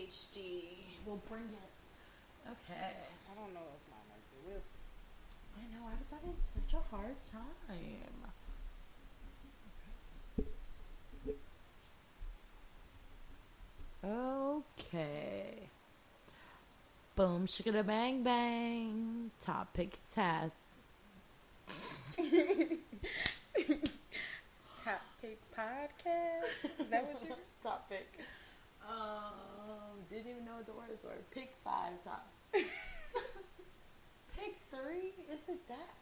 ADHD will bring it. Okay. I don't know if mine are good. We'll see. I know, I was having such a hard time. Okay. Boom, shikada bang bang. Topic test. Topic podcast? Is that what you Topic. Didn't even know what the words were. Pick 5 top. Pick 3? Is it that?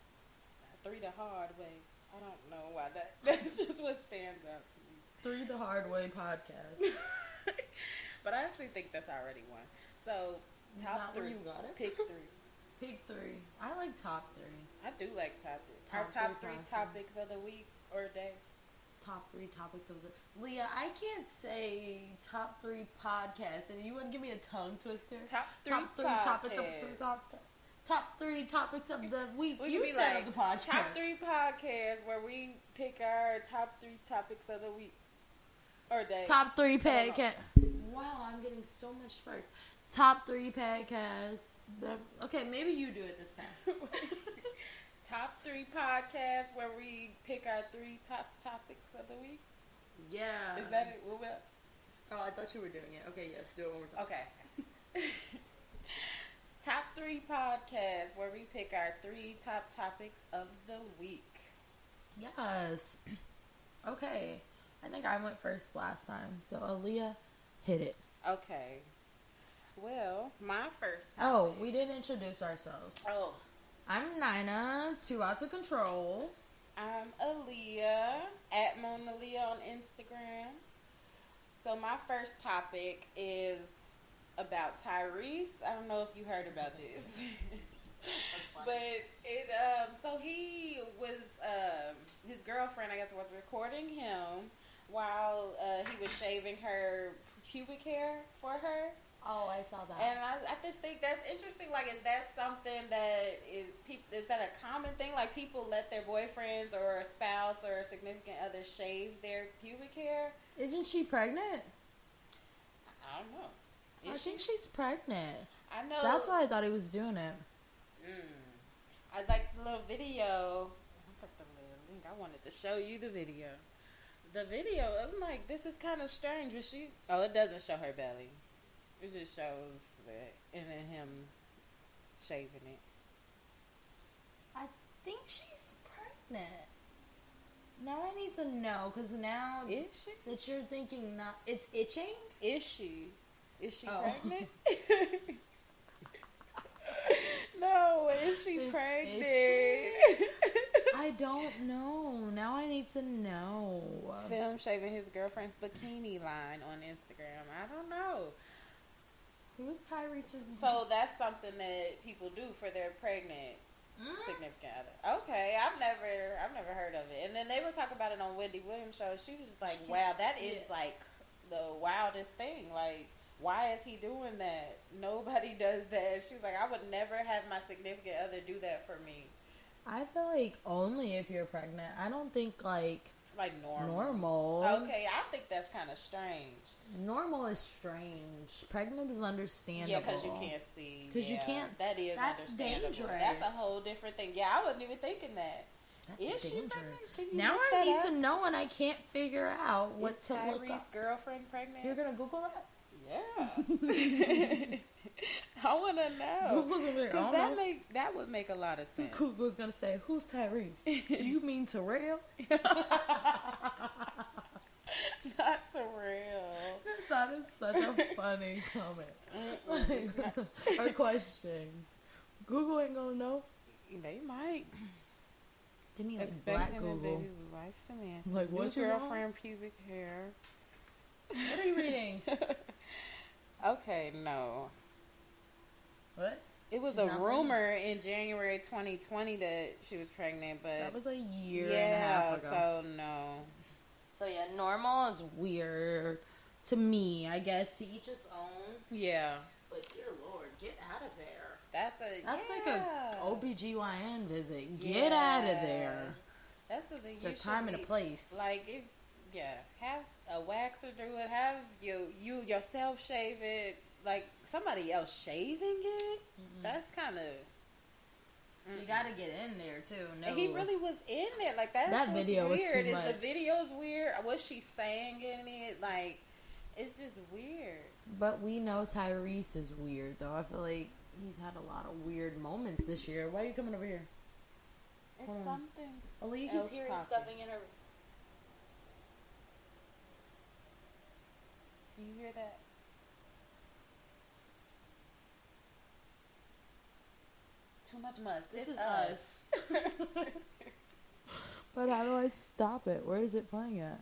3 the hard way. I don't know why that's just what stands out to me. 3 the hard way podcast. But I actually think that's already one. So top 3. You got it? Pick 3. Pick 3. I like top 3. I do like top 3. Our top 3 topics of the week or day. Top 3 topics of the... Leah, I can't say top 3 podcasts. And you want to give me a tongue twister? Top 3 topics of the top 3 topics of the week. We you could be said like, of the podcast. Top 3 podcasts where we pick our top 3 topics of the week or day. Top 3 podcast. Wow, I'm getting so much sparks. Top 3 podcasts. Okay, maybe you do it this time. Top 3 podcasts where we pick our 3 top topics of the week. Yeah. Is that it? Oh, I thought you were doing it. Okay, yes, do it one more time. Okay. Top 3 podcasts where we pick our 3 top topics of the week. Yes. Okay. I think I went first last time. So, Aaliyah, hit it. Okay. Well, my first topic. Oh, we didn't introduce ourselves. Oh. I'm Nina, 2 Out of Control. I'm Aaliyah, at Mona Leah on Instagram. So my first topic is about Tyrese. I don't know if you heard about this. But it, so he was, his girlfriend, I guess, was recording him while he was shaving her pubic hair for her. Oh, I saw that. And I just think that's interesting. Like, is that something that is that a common thing? Like, people let their boyfriends or a spouse or a significant other shave their pubic hair? Isn't she pregnant? I don't know. I think she's pregnant. I know. That's why I thought he was doing it. I like the little video. I put the little link. I wanted to show you the video. The video, I'm like, this is kind of strange. But it doesn't show her belly. It just shows that, and then him shaving it. I think she's pregnant. Now I need to know, because now Is she? that you're thinking not, it's itching? Is she? Is she pregnant? No, is she pregnant? I don't know. Now I need to know. Film shaving his girlfriend's bikini line on Instagram. I don't know. Who's Tyrese's? So that's something that people do for their pregnant significant other. Okay, I've never heard of it. And then they would talk about it on Wendy Williams' show. She was just like, "Wow, that is like the wildest thing. Like, why is he doing that? Nobody does that." She was like, "I would never have my significant other do that for me." I feel like only if you're pregnant. I don't think like normal. Okay, I think that's kind of strange. Normal is strange. Pregnant is understandable. Yeah, because you can't see. Because you can't. That is that's understandable. dangerous. That's a whole different thing. Yeah, I wasn't even thinking that. That's is dangerous. She pregnant? Now I need to know, and I can't figure out what is to look Tyrese's up. girlfriend pregnant? You're gonna Google that? Yeah. I want to know. Google's gonna be like, Because that would make a lot of sense. Google's gonna say, "Who's Tyrese? You mean Terrell?" Not Terrell. That is such a funny comment. Or question. Google ain't gonna know. They might. Didn't he like Expecting black a Google? baby with wife Samantha. Like, New what's your girlfriend pubic hair. What are you reading? Okay, no. What? It was a rumor in January 2020 that she was pregnant, but that was a year and a half ago. So no. So yeah, normal is weird to me. I guess to each its own. Yeah. But dear Lord, get out of there. That's like a OBGYN visit. Get out of there. That's the thing. It's a time and a place. Like, if have a waxer do it. Have you yourself shave it. Like somebody else shaving it. That's kind of. You gotta get in there too. No, and he really was in there. Like that video weird. was too much. The video's weird. What she's saying in it, like, it's just weird. But we know Tyrese is weird, though. I feel like he's had a lot of weird moments this year. Why are you coming over here? It's something. Aaliyah keeps hearing stuffing in her. Do you hear that? Too much must. This is us. But how do I stop it? Where is it playing at?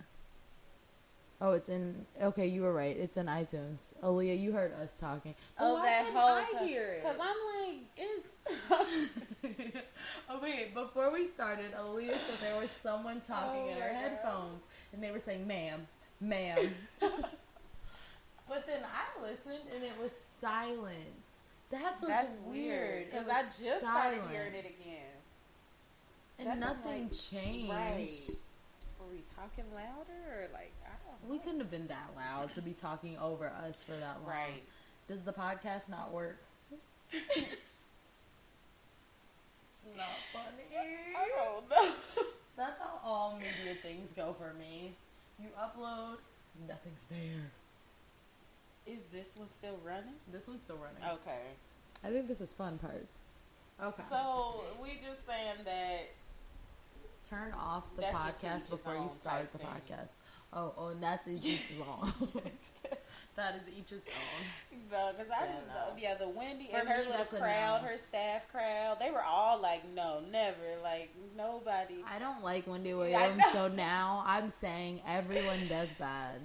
Oh, it's in. Okay, you were right. It's in iTunes. Aaliyah, you heard us talking. Oh, that whole time. I hear it? Because I'm like, it's. Oh wait! Before we started, Aaliyah said there was someone talking in her headphones, and they were saying, "Ma'am, ma'am." But then I listened, and it was silent. That's weird. Because I just started hearing it again. And nothing changed. Right. Were we talking louder or like, I don't know. We couldn't have been that loud to be talking over us for that long. Right. Does the podcast not work? It's not funny. I don't know. That's how all media things go for me. You upload, nothing's there. Is this one still running? This one's still running. Okay. I think this is fun parts. Okay. So, we just saying that... Turn off the podcast before you start the podcast. Oh, and that's each its own. That is each its own. No, because the Wendy For and her me, little that's a crowd, no. her staff crowd, they were all like, no, never. Like, nobody. I don't like Wendy Williams, so now I'm saying everyone does that.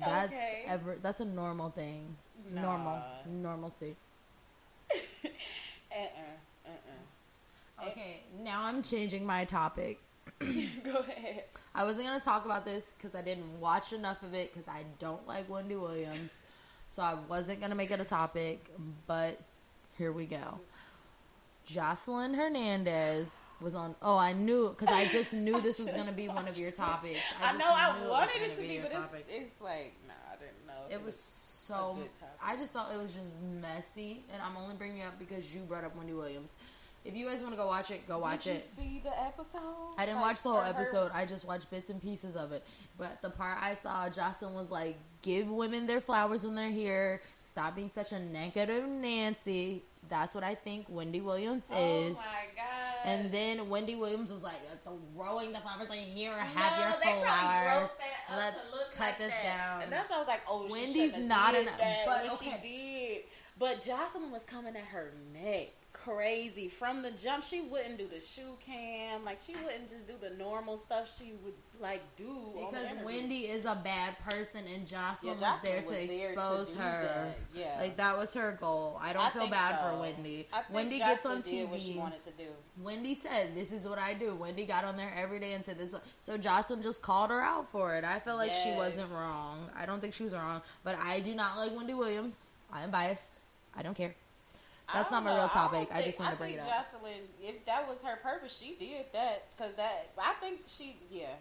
That's a normal thing. Nah. Normalcy. Okay, now I'm changing my topic. Go ahead. I wasn't going to talk about this because I didn't watch enough of it because I don't like Wendy Williams. So I wasn't going to make it a topic, but here we go. Jocelyn Hernandez was on... Oh, I knew... Because I just knew this was going to be one of your topics. I know I wanted it to be, but it's like, nah, I didn't know. It was so... I just felt it was just messy, and I'm only bringing it up because you brought up Wendy Williams. If you guys want to go watch it, go watch it. Did you see the episode? I didn't watch the whole episode. I just watched bits and pieces of it. But the part I saw, Jocelyn was like, give women their flowers when they're here. Stop being such a negative Nancy. That's what I think Wendy Williams is. Oh, my God. And then Wendy Williams was like, throwing the flowers like, here, have your flowers. Let's cut this down. And that's why I was like, oh, Wendy's not an... But she did. But Jocelyn was coming at her neck. Crazy from the jump. She wouldn't do the shoe cam, like she wouldn't just do the normal stuff she would like do because Wendy is a bad person and Jocelyn was there to expose her. Like that was her goal. I don't feel bad for Wendy. Wendy gets on TV. What she wanted to do. Wendy said, "This is what I do." Wendy got on there every day and said this. So Jocelyn just called her out for it. I feel like she wasn't wrong. I don't think she was wrong, but I do not like Wendy Williams. I am biased. I don't care. That's not my real topic. I just want to bring it up. Jocelyn, if that was her purpose, she did that. Because I think she,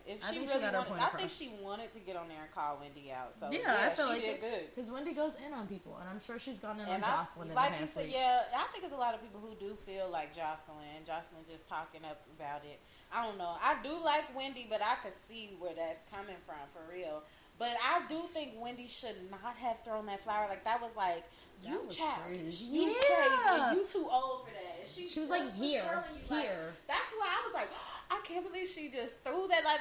if she really wanted, I think she wanted to get on there and call Wendy out. So, I feel she like did good. Because Wendy goes in on people, and I'm sure she's gone in on Jocelyn in the past week. Yeah, I think there's a lot of people who do feel like Jocelyn just talking up about it. I don't know. I do like Wendy, but I could see where that's coming from, for real. But I do think Wendy should not have thrown that flower. Like, that was like... You childish. You crazy. You too old for that. She was like, here. Like, that's why I was like, I can't believe she just threw that. Like,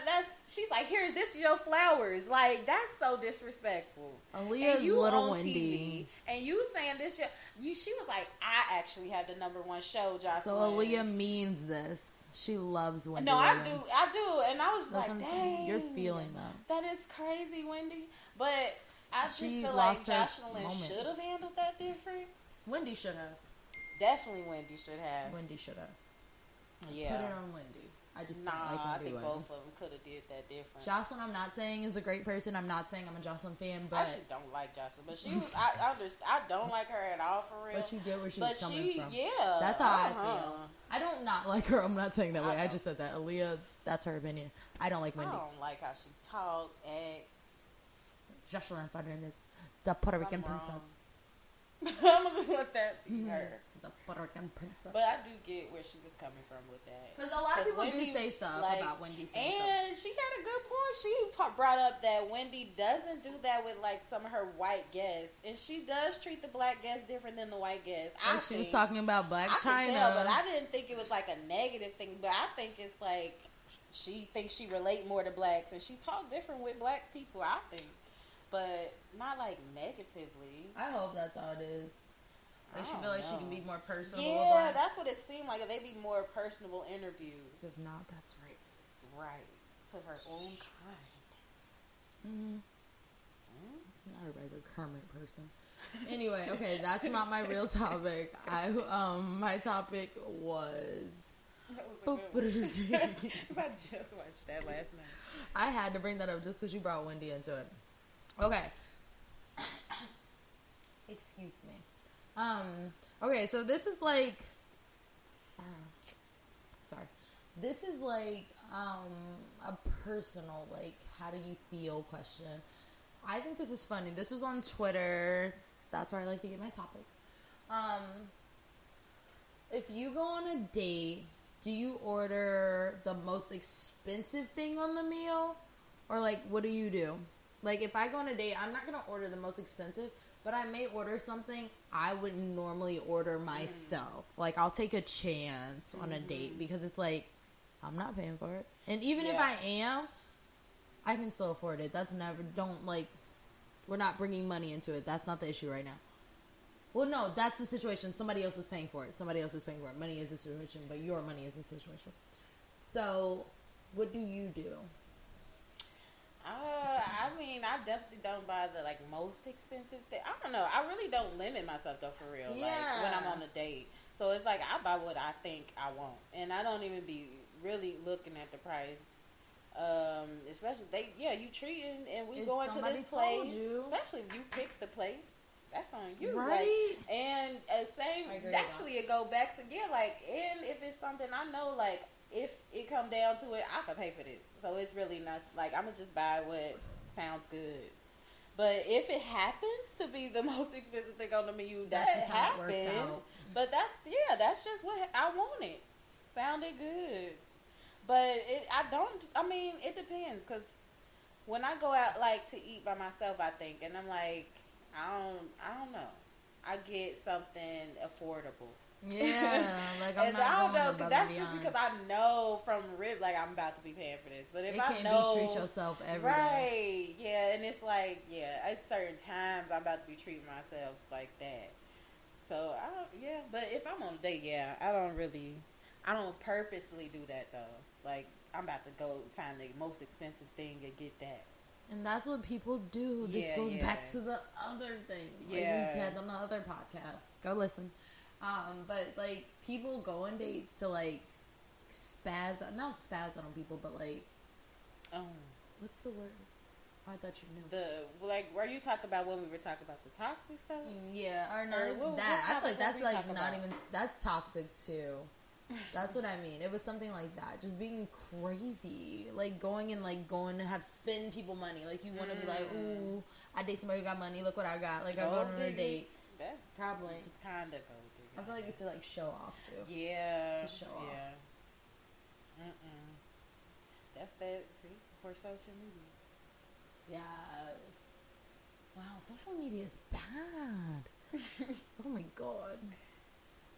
she's like, here's this your flowers. Like, that's so disrespectful. Aaliyah's little Wendy. TV, and you saying this shit. She was like, I actually had the #1 show, Jocelyn. So Aaliyah means this. She loves Wendy. No, Williams. I do. And I was like, dang. You're feeling that. That is crazy, Wendy. But I just feel like Jocelyn should have handled that different. Wendy should have. Definitely Wendy should have. Wendy should have. Yeah. Put it on Wendy. I just don't like Wendy I think Williams. both of them could have did that different. Jocelyn, I'm not saying is a great person. I'm not saying I'm a Jocelyn fan, but... I actually don't like Jocelyn, but she was... I don't like her at all, for real. But you get where she's coming from. Yeah. That's how I feel. I don't not like her. I'm not saying that way. I just said that. Aaliyah, that's her opinion. I don't like Wendy. I don't like how she talk, act. Jocelyn Fernandez, the Puerto Rican princess. I'm gonna just let that be her. The Puerto Rican princess. But I do get where she was coming from with that. Because a lot of people do say stuff about Wendy saying and she got a good point. She brought up that Wendy doesn't do that with like some of her white guests, and she does treat the black guests different than the white guests. Like she was talking about Black China, tell, but I didn't think it was like a negative thing. But I think it's like she thinks she relate more to blacks, and she talk different with black people. I think. But not like negatively. I hope that's how it is. Like she feel like she can be more personable. Yeah, that's what it seemed like. They be more personable interviews. If not, that's racist. Right. To her own kind. Not everybody's a Kermit person. Anyway, okay, that's not my real topic. My topic was. That was a good one. I just watched that last night. I had to bring that up just because you brought Wendy into it. Okay. Excuse me. Okay, so this is like, sorry. This is like, a personal, like, how do you feel question. I think this is funny. This was on Twitter. That's where I like to get my topics. If you go on a date, do you order the most expensive thing on the meal? Or, like, what do you do? Like, if I go on a date, I'm not going to order the most expensive, but I may order something I wouldn't normally order myself. Like, I'll take a chance on a date because it's like, I'm not paying for it. And even if I am, I can still afford it. That's never, we're not bringing money into it. That's not the issue right now. Well, no, that's the situation. Somebody else is paying for it. Money is the situation, but your money is the situation. So, what do you do? I mean, I definitely don't buy the, like, most expensive thing. I don't know. I really don't limit myself, though, for real. Yeah. Like, when I'm on a date. So, it's like, I buy what I think I want. And I don't even be really looking at the price. Especially, you treating, and we go into this place. Especially if you pick the place. That's on you. Right. Like, and actually, it go back to, and if it's something I know, like, if it come down to it, I could pay for this. So it's really not, like, I'm going to just buy what sounds good. But if it happens to be the most expensive thing on the menu, that's just how it works out. But that's just what I wanted. Sounded good. But it depends. Because when I go out, like, to eat by myself, I think, and I'm like, I don't know. I get something affordable. Yeah, like I'm and not I don't going know, above that's and just beyond. because I know from rib, like, I'm about to be paying for this. But if I know, can't be treat yourself every day. Yeah, and it's like, at certain times I'm about to be treating myself like that. So but if I'm on a date, I don't purposely do that though. Like, I'm about to go find the most expensive thing and get that. And that's what people do. This goes back to the other thing. Like we had on the other podcast. Go listen. But, like, people go on dates to, like, not spaz on people, but, like, what's the word? I thought you knew. Were you talking about when we were talking about the toxic stuff? Yeah, or not even that. I feel like that's, like, not even, that's toxic, too. That's what I mean. It was something like that. Just being crazy. Like, going to have spend people money. Like, you want to be like, ooh, I date somebody who got money. Look what I got. Like, I'm going on a date. That's probably. Kind of gold. I feel like it's to, like, show off, too. Yeah. To show off. Yeah. That's that, see, for social media. Yes. Wow, social media is bad. Oh, my God.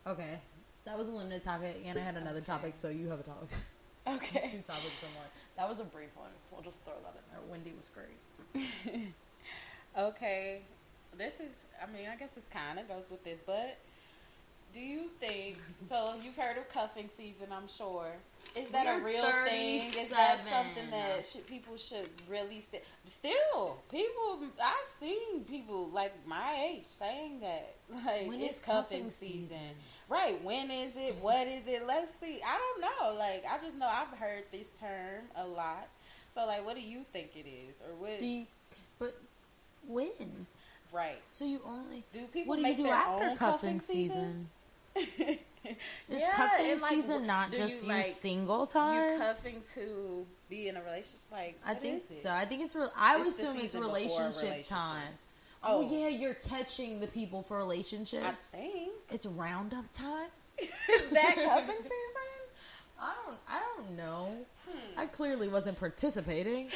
Okay. That was a limited topic, and I had another topic, so you have a topic. Okay. 2 topics or more. That was a brief one. We'll just throw that in there. Wendy was great. Okay. This is, I guess this kind of goes with this, but do you think, so you've heard of cuffing season, I'm sure. Is that a real thing? Is that something that people should really still, people, I've seen people like my age saying that. Like, when it's cuffing season. Right. When is it? What is it? Let's see. I don't know. Like, I just know I've heard this term a lot. So, like, what do you think it is? Or what? But when? Right. So you only... Do people what do make you do their after own cuffing season? Is cuffing season not just you single time? You cuffing to be in a relationship? Like, I think so. I think it's I would assume it's relationship time. Oh yeah, you're catching the people for relationships. I think it's roundup time. Is that cuffing season? I don't know. I clearly wasn't participating.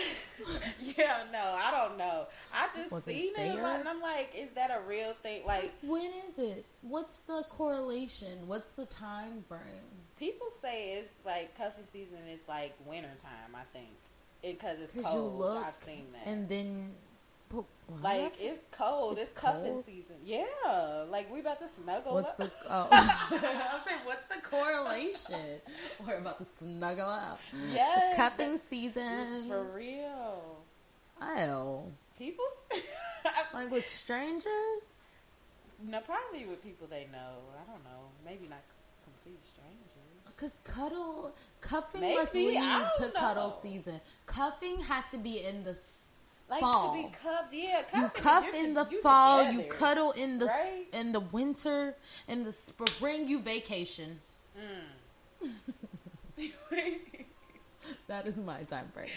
Yeah, no, I don't know. I just seen it and I'm like, is that a real thing? Like, when is it? What's the correlation? What's the time frame? People say it's like cuffing season is like winter time, I think. Because it's cold. You look, I've seen that. And then like it's cold. It's cuffing season. Yeah, like we about to snuggle up. I'm saying, what's the correlation? We're about to snuggle up. Yeah, cuffing season for real. Oh, people like with strangers? No, probably with people they know. I don't know. Maybe not complete strangers. Because cuffing must lead to cuddle season. Cuffing has to be in the fall. To be cuffed, yeah. You cuff in the fall. Together. You cuddle in the winter. In the spring, you vacation. That is my time frame.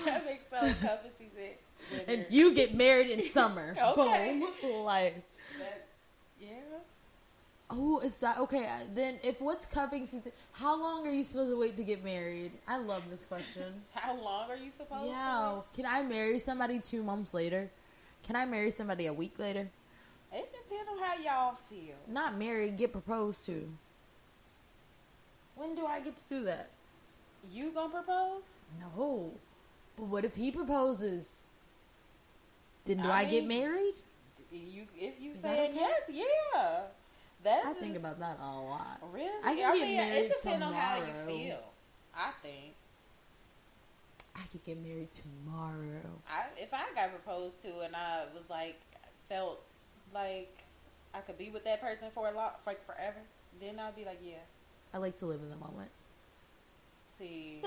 That makes sense. Cuffing season. And you get married in summer. Okay. Boom. Like. Yeah. Oh, is that okay? Then, if what's cuffing season, how long are you supposed to wait to get married? I love this question. How long are you supposed to? Yeah. Can I marry somebody 2 months later? Can I marry somebody a week later? It depends on how y'all feel. Not married, get proposed to. When do I get to do that? You gonna propose? No. But what if he proposes? Then do I get married? If you say yes, yeah. I think about that a lot. Really? I can get married it depends tomorrow. on how you feel. I think. I could get married tomorrow. If I got proposed to and I was like, felt like I could be with that person for forever, then I'd be like, yeah. I like to live in the moment. See.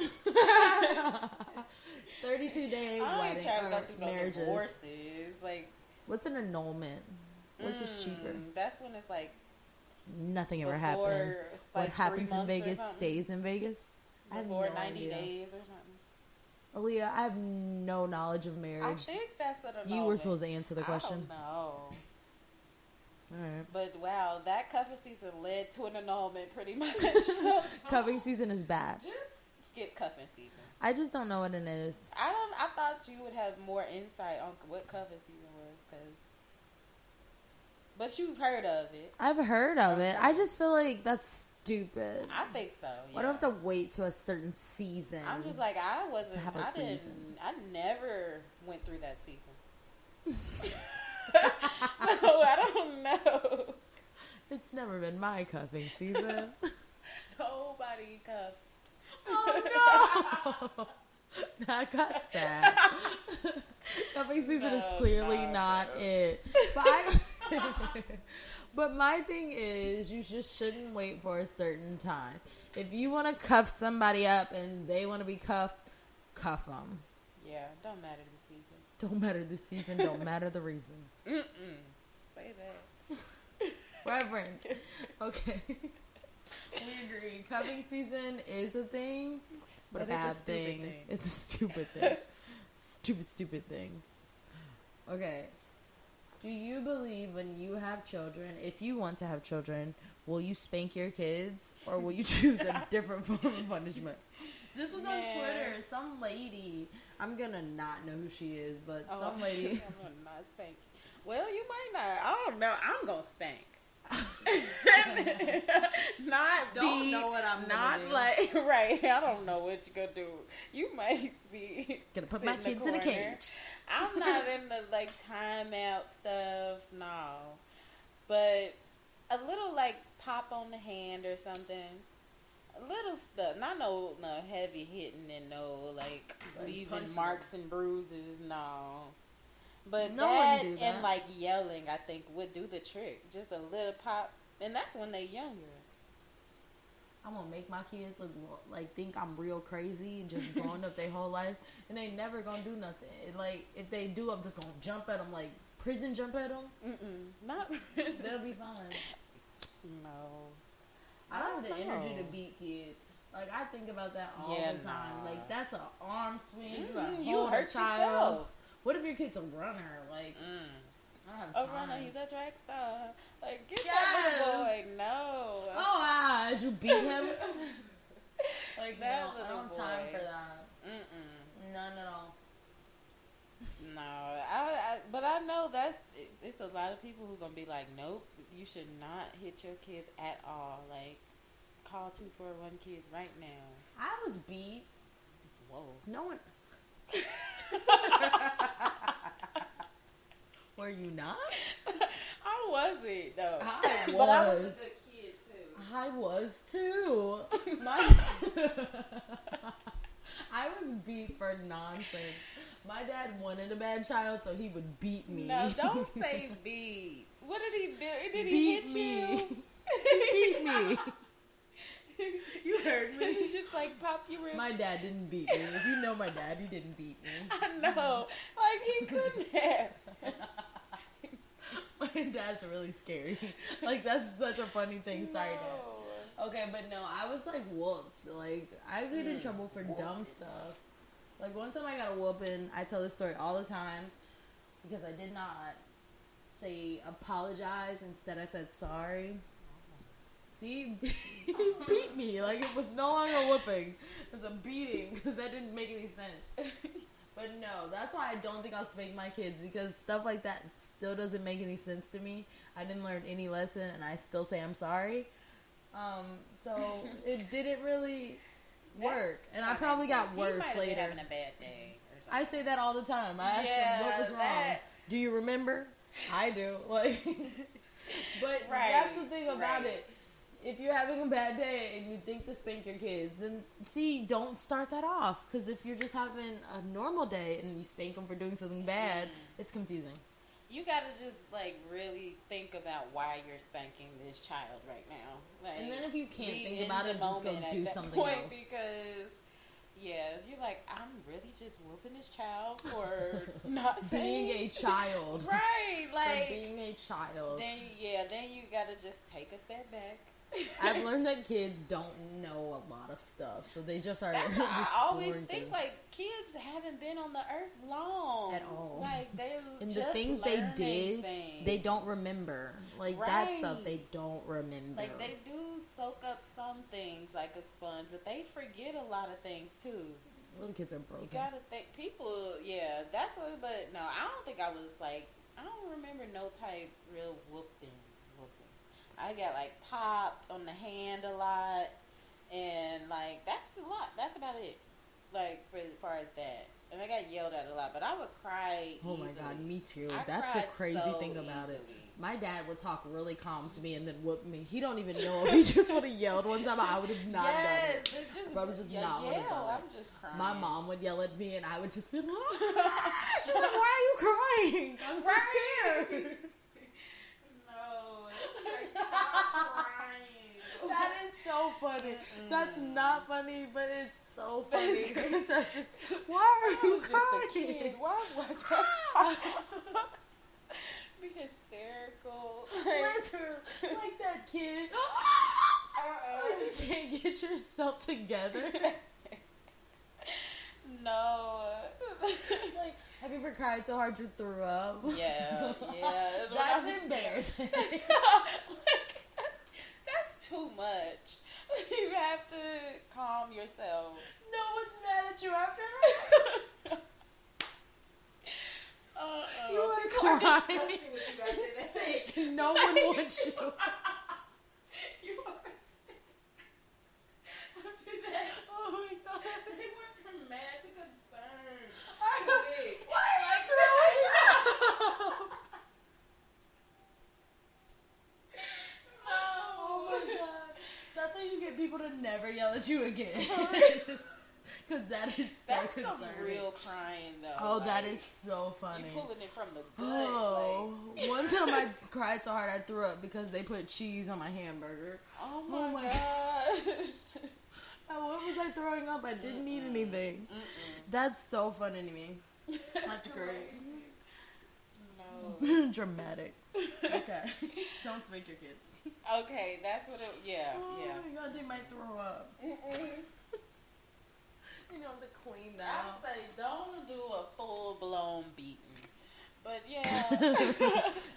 32-day wedding or marriages. No divorces. Like, what's an annulment? Which is cheaper? That's when it's like nothing ever happened. Like what happens in Vegas stays in Vegas. Before 90 days or something. Aaliyah, I have no knowledge of marriage. I think that's an annulment. You were supposed to answer the question. I don't know. Alright. But wow, that cuffing season led to an annulment pretty much. So, cuffing season is bad. Just skip cuffing season. I just don't know what it is. I thought you would have more insight on what cuffing season was, but you've heard of it. I've heard of it. I just feel like that's stupid. I think so. Yeah. Why do I have to wait to a certain season? I'm just like I never went through that season. So I don't know. It's never been my cuffing season. Nobody cuffed. Oh no! That got sad. Cuffing season is clearly not it. But my thing is, you just shouldn't wait for a certain time. If you want to cuff somebody up and they want to be cuffed, cuff them. Yeah, don't matter the season. Don't matter the season. Don't matter the reason. Say that. Reverend. Okay. We agree. Cuffing season is a thing, but a bad thing. It's a stupid thing. Stupid thing. Okay. Do you believe when you have children, if you want to have children, will you spank your kids or will you choose a different form of punishment? This was on Twitter. Some lady, I'm going to not know who she is, but some lady. I'm going to not spank. Well, you might not. I don't know. I'm going to spank. Don't know what I'm not gonna do. Like right. I don't know what you're gonna do. You might be gonna put my kids in a cage. I'm not into like timeout stuff, no. But a little like pop on the hand or something. A little stuff. Not no heavy hitting and no like leaving marks and bruises, no. But that and like yelling, I think, would do the trick. Just a little pop, and that's when they're younger. I'm gonna make my kids look like think I'm real crazy, just growing up their whole life, and they never gonna do nothing. Like if they do, I'm just gonna jump at them, like prison jump at them. Not they'll be fine. No, I don't have the energy to beat kids. Like, I think about that all the time. Nah. Like, that's an arm swing. You gotta You hold a hurt child. yourself. What if your kid's a runner? Like, I don't have time. A runner, he's a track star. Like, get that little boy. No. Oh, as you beat him? Like, that no, I don't have time for that. None at all. No, but I know it's a lot of people who gonna be like, nope, you should not hit your kids at all. Like, call 241 kids right now. I was beat. Whoa. No one. Were you not? I wasn't though. I was. But I was a good kid too. I was too. I was beat for nonsense. My dad wanted a bad child, so he would beat me. No, don't say beat. What did he do? Did he beat hit me. you? He beat me. You heard me. He's just like pop your rib. My dad didn't beat me. If you know my dad, he didn't beat me. I know. Like, he couldn't have. My dad's really scary. Like, that's such a funny thing. Sorry, Dad. Okay, but no, I was like whooped. Like, I get in trouble for dumb stuff. Like, one time I got a whooping. I tell this story all the time because I did not say apologize. Instead, I said sorry. See, he beat me. Like, it was no longer a whooping. It was a beating because that didn't make any sense. But no, that's why I don't think I'll spank my kids, because stuff like that still doesn't make any sense to me. I didn't learn any lesson, and I still say I'm sorry. So it didn't really work, and I probably got worse later. Having a bad day or something. I say that all the time. I ask them what was wrong. Do you remember? I do. Like, but that's the thing about it. If you're having a bad day and you think to spank your kids, then don't start that off. Because if you're just having a normal day and you spank them for doing something bad, it's confusing. You gotta just, like, really think about why you're spanking this child right now. Like, and then if you can't think about it, just go do something else. Because, if you're like, I'm really just whooping this child for not saying. Being a child. Right, like. For being a child. Then you gotta just take a step back. I've learned that kids don't know a lot of stuff, so they just are. That's I always think things. Like, kids haven't been on the earth long at all. Like, they're and just the things they did, things. They don't remember. Like that stuff, they don't remember. Like, they do soak up some things like a sponge, but they forget a lot of things too. Little kids are broken. You gotta think people. Yeah, that's what. But no, I don't think I was like. I don't remember no type real whooping. I got, like, popped on the hand a lot, and, like, that's a lot. That's about it, like, for as far as that. And I got yelled at a lot, but I would cry Oh, easily. my God, me too. I That's the crazy thing about it. My dad would talk really calm to me and then whoop me. He don't even know if he just would have yelled one time. I would have not done it. I would just not would have done it. I'm just crying. My mom would yell at me, and I would just be like, she's like, why are you crying? I'm so scared. That is so funny. That's not funny, but it's so funny. Because that's just, why are you just crying? a kid. Why was I be hysterical? Literally, like that kid. Like you can't get yourself together. No. Like, have you ever cried so hard you threw up? Yeah. That's embarrassing. That's too much. You have to calm yourself. No one's mad at you after that. You are crying. It's sick. No one wants you. You are sick. Don't do that. Oh my God. They went from mad to concerned. Why are you throwing up? Oh my God. That's how you get people to never yell at you again. Because that is so concerning. Some real crying, though. Oh, like, that is so funny. You pulling it from the gut. Oh, like. One time I cried so hard I threw up because they put cheese on my hamburger. Oh my gosh. What was I throwing up? I didn't eat anything. That's so funny to me. That's great. No. Dramatic. Okay. Okay. Don't spank your kids. Okay, that's what it. Yeah, Oh yeah. my god, they might throw up. Mm-mm. You know, to clean that I out. say don't do a full blown beating, but yeah.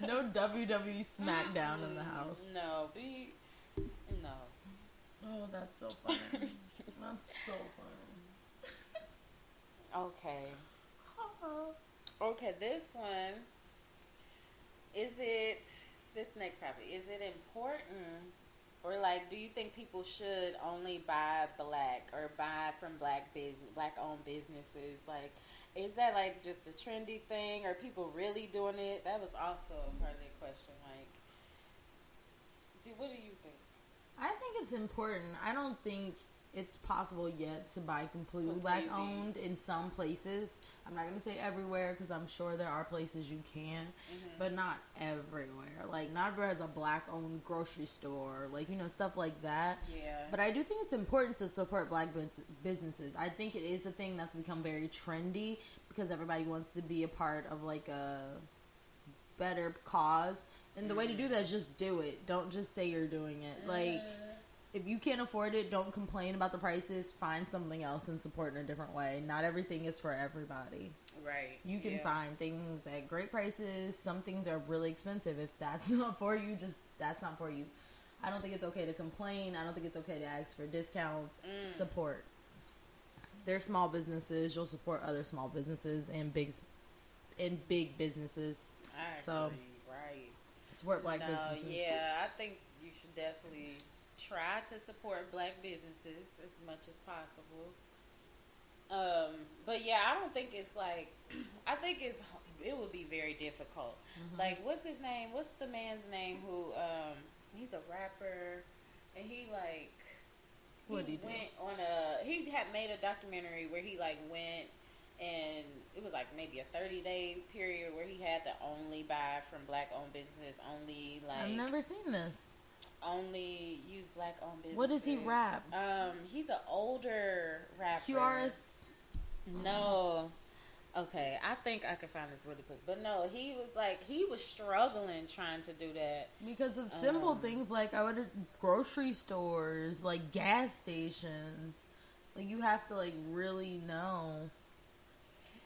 No WWE SmackDown in the house. No, no. Oh, that's so funny. That's so funny. Okay. Okay, this one. This next topic, is it important, or like, do you think people should only buy black or buy from black-owned businesses? Like, is that like just a trendy thing? Are people really doing it? That was also a part of the question. Like, what do you think? I think it's important. I don't think it's possible yet to buy completely black-owned in some places. I'm not going to say everywhere because I'm sure there are places you can, but not everywhere. Like, not everywhere has a black-owned grocery store, like, you know, stuff like that. Yeah. But I do think it's important to support black businesses. I think it is a thing that's become very trendy because everybody wants to be a part of, like, a better cause. And the way to do that is just do it. Don't just say you're doing it. Like, if you can't afford it, don't complain about the prices. Find something else and support in a different way. Not everything is for everybody. Right. You can find things at great prices. Some things are really expensive. If that's not for you, that's not for you. I don't think it's okay to complain. I don't think it's okay to ask for discounts. Support. They're small businesses. You'll support other small businesses and big businesses. I agree. So, right. Support black businesses. Yeah, I think you should definitely try to support black businesses as much as possible. But yeah, I don't think it's like, I think it would be very difficult. Like, what's his name? What's the man's name who, he's a rapper, and he like, he had made a documentary where he like went, and it was like maybe a 30-day period where he had to only buy from black-owned businesses, only like. I've never seen this. Only use black-owned businesses. What does he rap? He's an older rapper. TYRESE? No. Okay, I think I could find this really quick. But no, he was struggling trying to do that. Because of simple things like I would at grocery stores, like gas stations. Like, you have to, like, really know.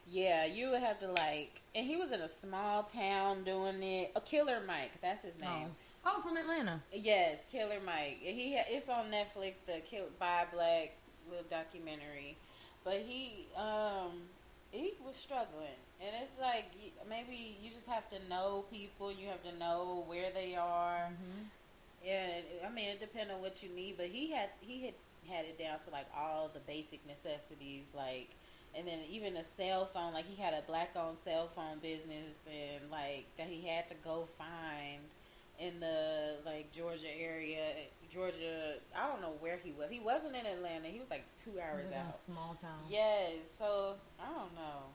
Yeah, you would have to, like, and he was in a small town doing it. Killer Mike, that's his name. Oh, from Atlanta. Yes, Killer Mike. It's on Netflix, the Buy Black little documentary. But he was struggling. And it's like, maybe you just have to know people. You have to know where they are. And, I mean, it depends on what you need. But he had it down to, like, all the basic necessities, like, and then even a cell phone. Like, he had a black-owned cell phone business, and, like, that he had to go find in the, like, Georgia area. I don't know where he was. He wasn't in Atlanta. He was like 2 hours out. In a small town. Yes. So I don't know.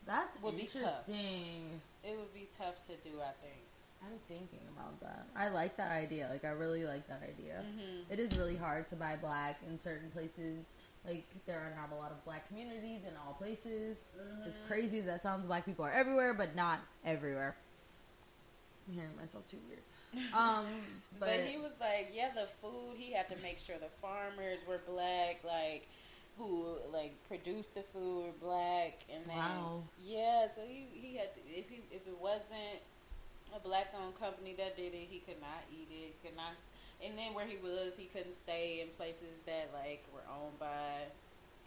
That's would interesting. Be tough. It would be tough to do, I think. I'm thinking about that. I like that idea. Like, I really like that idea. It is really hard to buy black in certain places. Like, there are not a lot of black communities in all places. As crazy as that sounds, black people are everywhere, but not everywhere. I'm hearing myself too weird. But he was like, the food, he had to make sure the farmers were black, like, who, like, produced the food were black, and then, so he had to, if it wasn't a black-owned company that did it, he could not eat it, and then where he was, he couldn't stay in places that, like, were owned by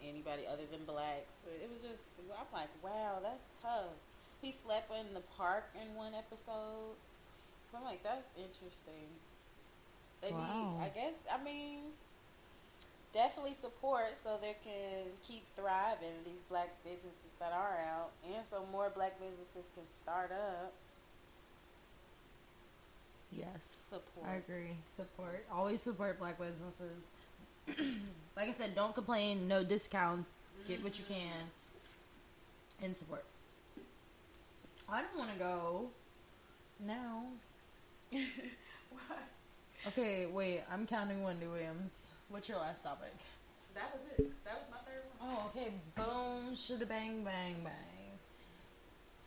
anybody other than blacks. It was just, I'm like, wow, that's tough. He slept in the park in one episode. I'm like, that's interesting. They need, I guess, I mean, definitely support so they can keep thriving, these black businesses that are out, and so more black businesses can start up. Yes. Support. I agree. Support. Always support black businesses. Like I said, don't complain. No discounts. Get what you can. And support. I don't want to go now. Why? Okay, wait. I'm counting Wendy Williams. What's your last topic? That was it. That was my third one. Oh, okay. Boom. Shoulda bang, bang, bang.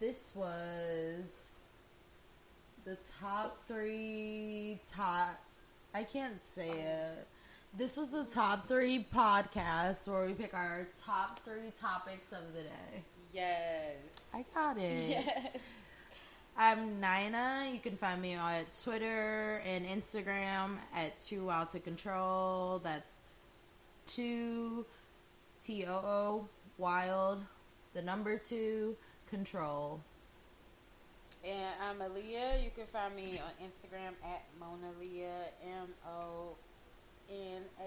This was the top 3 top. I can't say it. This was the top 3 podcast where we pick our top 3 topics of the day. Yes. I got it. Yes. I'm Nina. You can find me on Twitter and Instagram at 2 Out to Control. That's 2 TOO Wild, the number 2 Control. And I'm Aaliyah. You can find me on Instagram at Monaliyah, MONAA_LIYAH.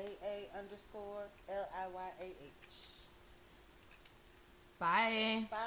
Bye. Bye.